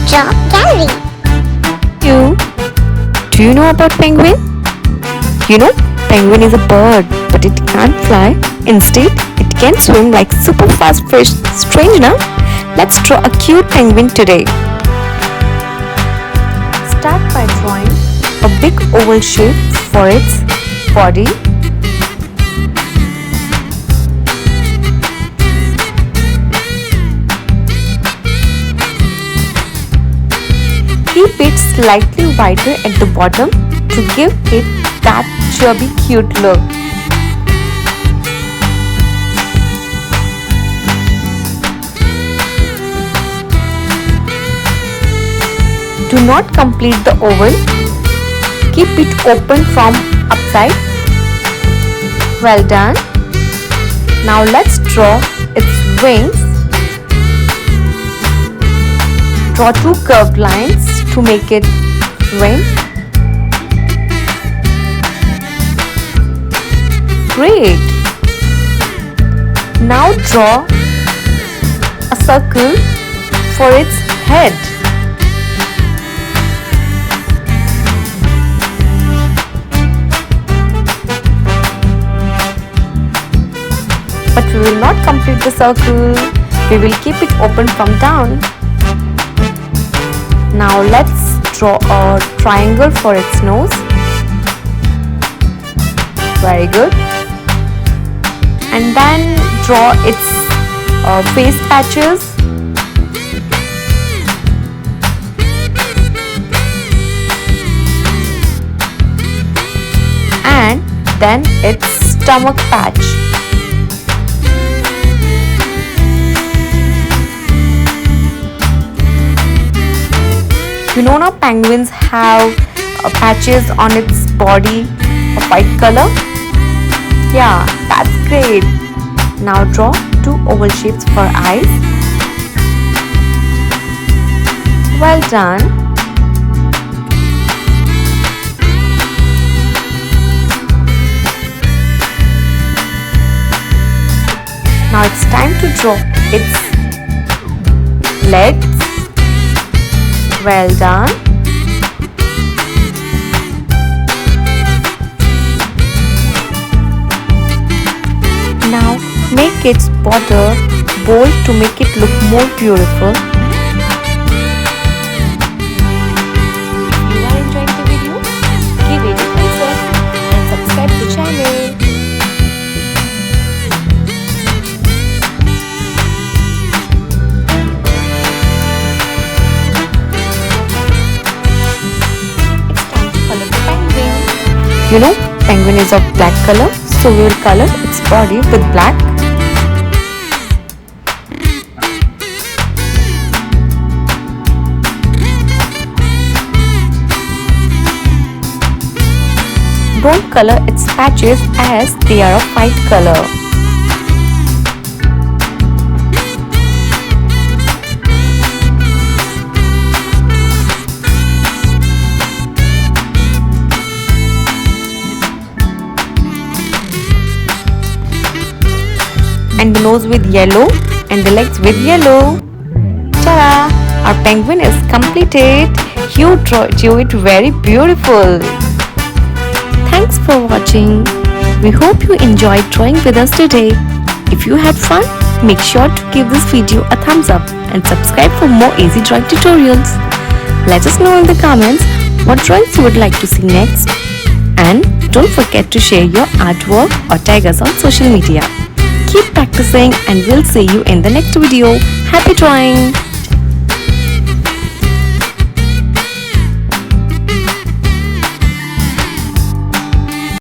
draw gallery. Do you know about penguin? You know, penguin is a bird, but it can't fly. Instead, it can swim like super fast fish. Strange, na? Let's draw a cute penguin today. Start by drawing a big oval shape for its body. Keep it slightly wider at the bottom to give it that chubby cute look. Do not complete the oval. Keep it open from upside. Well done. Now let's draw its wings. Draw two curved lines to make it wing. Great! Now draw a circle for its head. But we will not complete the circle. We will keep it open from down. Now let's draw a triangle for its nose. Very good. And then draw its face patches. And then its stomach patch. You know now penguins have patches on its body of white color? Yeah, that's great. Now draw two oval shapes for eyes. Well done. Now it's time to draw its legs. Well done. Now make its border bold to make it look more beautiful. If you are enjoying the video, give it a thumbs up and subscribe to the channel. You know, penguin is of black color, so we will color its body with black. Don't color its patches as they are of white color. And the nose with yellow and the legs with yellow. Ta-da! Our penguin is completed. You drew it very beautiful. Thanks for watching. We hope you enjoyed drawing with us today. If you had fun, make sure to give this video a thumbs up and subscribe for more easy drawing tutorials. Let us know in the comments what drawings you would like to see next. And don't forget to share your artwork or tag us on social media. Keep practicing and we'll see you in the next video. Happy drawing!